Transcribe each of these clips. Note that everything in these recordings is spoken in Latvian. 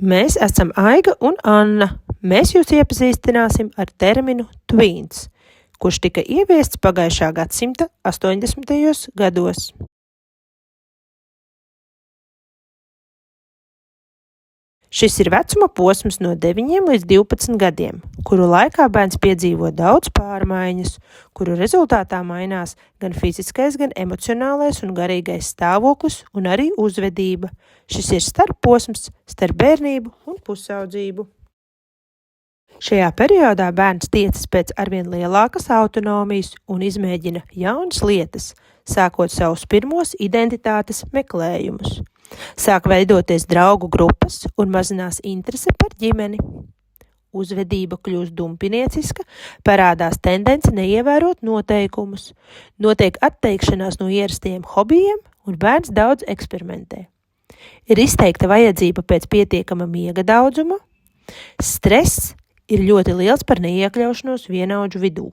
Mēs esam Aiga un Anna. Mēs jūs iepazīstināsim ar terminu tweens, kurš tika ieviests pagājušā gadsimta 80. gados. Šis ir vecuma posms no 9 līdz 12 gadiem, kuru laikā bērns piedzīvo daudz pārmaiņas, kuru rezultātā mainās gan fiziskais, gan emocionālais un garīgais stāvoklis un arī uzvedība. Šis ir starpposms starp bērnību un pusaudzību. Šajā periodā bērns tiecas pēc arvien lielākas autonomijas un izmēģina jaunas lietas, sākot savus pirmos identitātes meklējumus. Sāk veidoties draugu grupas un mazinās interese par ģimeni. Uzvedība kļūst dumpinieciska, parādās tendence neievērot noteikumus, notiek atteikšanās no ierastiem hobijiem un bērns daudz eksperimentē. Ir izteikta vajadzība pēc pietiekama miega daudzuma, stress ir ļoti liels par neiekļaušanos vienaudžu vidū,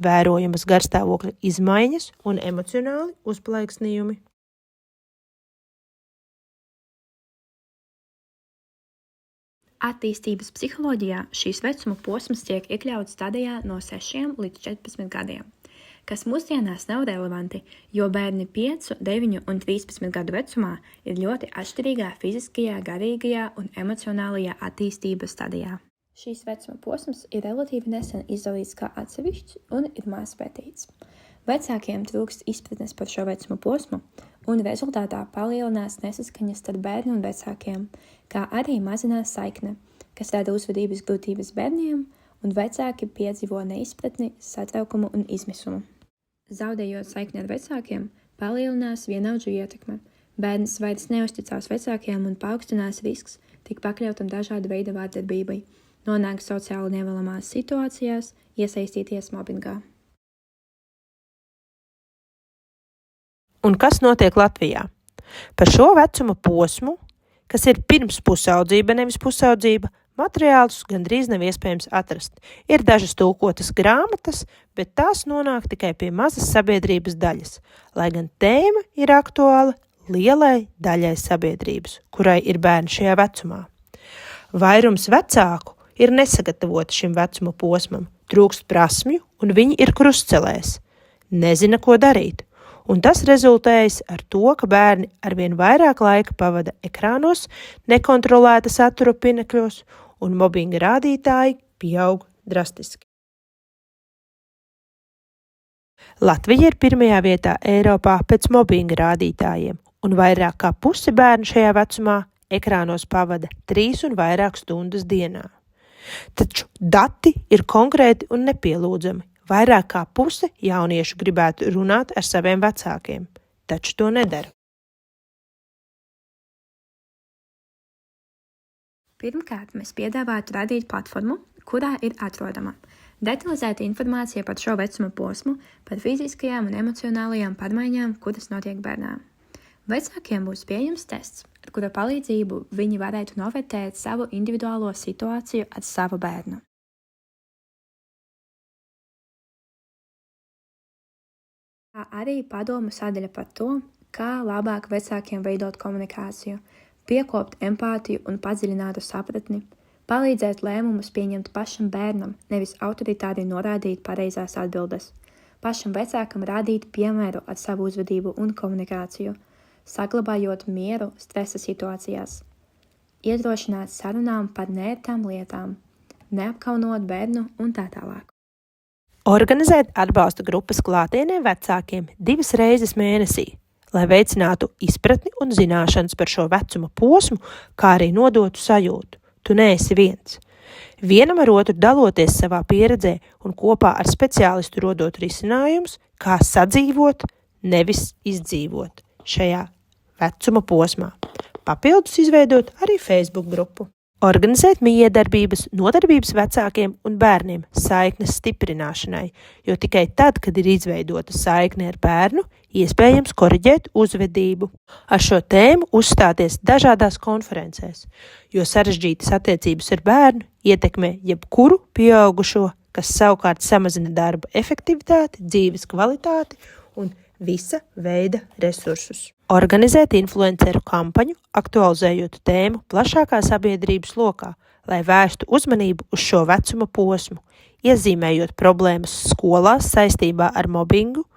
vērojamas garstāvokļa izmaiņas un emocionāli uzplaiksnījumi. Attīstības psiholoģijā šīs vecuma posms tiek iekļauts stadijā no 6 līdz 14 gadiem, kas mūsdienās nav relevanti, jo bērni 5, 9 un 13 gadu vecumā ir ļoti atšķirīgā fiziskajā, garīgajā un emocionālajā attīstības stadijā. Šīs vecuma posms ir relatīvi nesen izdalīts kā atsevišķs un ir maz pētīts. Vecākiem trūkst izpratnes par šo vecuma posmu, un rezultātā palielinās nesaskaņas starp bērnu un vecākiem, kā arī mazinās saikne, kas rada uzvedības grūtības bērniem, un vecāki piedzīvo neizpratni, satraukumu un izmisumu. Zaudējot saikni ar vecākiem, palielinās vienaudžu ietekme. Bērns vairs neusticās vecākiem un paaugstinās risks tik pakļautam dažādu veidu vārdarbībai, nonāk sociāli nevēlamās situācijās, iesaistīties mobbingā. Un kas notiek Latvijā? Par šo vecuma posmu, kas ir pirms pusaudzība, nevis pusaudzība, materiālus gandrīz nav iespējams atrast. Ir dažas tulkotas grāmatas, bet tās nonāk tikai pie mazas sabiedrības daļas, lai gan tēma ir aktuāla lielai daļai sabiedrības, kurai ir bērni šajā vecumā. Vairums vecāku ir nesagatavoti šim vecuma posmam, trūkst prasmju un viņi ir krustcelēs, nezina, ko darīt. Un tas rezultējas ar to, ka bērni arvien vairāk laika pavada ekrānos, nekontrolēta satura pinekļos, un mobbinga rādītāji pieaug drastiski. Latvija ir pirmajā vietā Eiropā pēc mobbinga rādītājiem, un vairāk kā pusi bērnu šajā vecumā ekrānos pavada 3 un vairāk stundas dienā. Taču dati ir konkrēti un nepielūdzami. Vairāk kā puse jauniešu gribētu runāt ar saviem vecākiem, taču to nedara. Pirmkārt, mēs piedāvātu radīt platformu, kurā ir atrodama detalizēta informācija par šo vecuma posmu, par fiziskajām un emocionālajām pārmaiņām, kuras notiek bērnām. Vecākiem būs pieejams tests, ar kura palīdzību viņi varētu novērtēt savu individuālo situāciju ar savu bērnu. Kā arī padomu sadaļa par to, kā labāk vecākiem veidot komunikāciju, piekopt empātiju un padziļinātu sapratni, palīdzēt lēmumus pieņemt pašam bērnam, nevis autoritāri norādīt pareizās atbildes, pašam vecākam rādīt piemēru ar savu uzvedību un komunikāciju, saglabājot mieru stresa situācijās, iedrošināt sarunām par neērtām lietām, neapkaunot bērnu un tā tālāk. Organizēt atbalsta grupas klātienē vecākiem 2 reizes mēnesī, lai veicinātu izpratni un zināšanas par šo vecuma posmu, kā arī nodotu sajūtu. Tu neesi viens. Vienam ar otru daloties savā pieredzē un kopā ar speciālistu rodot risinājumus, kā sadzīvot, nevis izdzīvot šajā vecuma posmā. Papildus izveidot arī Facebook grupu. Organizēt mijiedarbības, nodarbības vecākiem un bērniem saiknes stiprināšanai, jo tikai tad, kad ir izveidota saikne ar bērnu, iespējams koriģēt uzvedību. Ar šo tēmu uzstāties dažādās konferencēs, jo sarežģītas attiecības ar bērnu ietekmē jebkuru pieaugušo, kas savukārt samazina darba efektivitāti, dzīves kvalitāti un visa veida resursus. Organizēt influenceru kampaņu, aktualizējot tēmu plašākā sabiedrības lokā, lai vērstu uzmanību uz šo vecuma posmu, iezīmējot problēmas skolās saistībā ar mobbingu,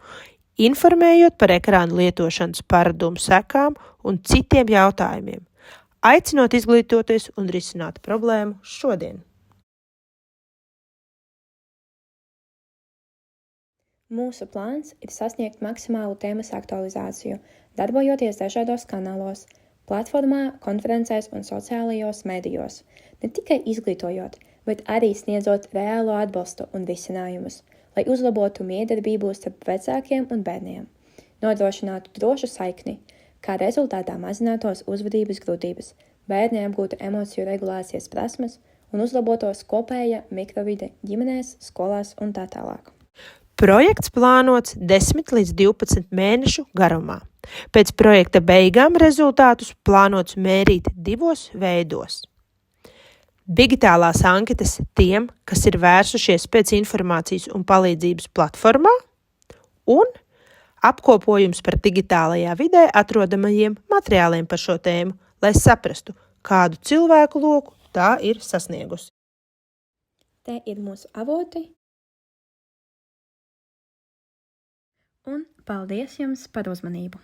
informējot par ekrānu lietošanas paradumu sekām un citiem jautājumiem, aicinot izglītoties un risināt problēmu šodien. Mūsu plāns ir sasniegt maksimālu tēmas aktualizāciju, darbojoties dažādos kanālos, platformā, konferencēs un sociālajos medijos, ne tikai izglītojot, bet arī sniedzot reālo atbalstu un risinājumus, lai uzlabotu miedarbību starp vecākiem un bērniem, nodrošinātu drošu saikni, kā rezultātā mazinātos uzvedības grūtības, bērni apgūtu emociju regulācijas prasmes un uzlabotos kopēja mikrovide ģimenēs, skolās un tā tālāk. Projekts plānots 10 līdz 12 mēnešu garumā. Pēc projekta beigām rezultātus plānots mērīt 2 veidos. Digitālās anketas tiem, kas ir vērsušies pēc informācijas un palīdzības platformā, un apkopojums par digitālajā vidē atrodamajiem materiāliem par šo tēmu, lai saprastu, kādu cilvēku loku tā ir sasniegusi. Te ir mūsu avoti. Un paldies jums par uzmanību!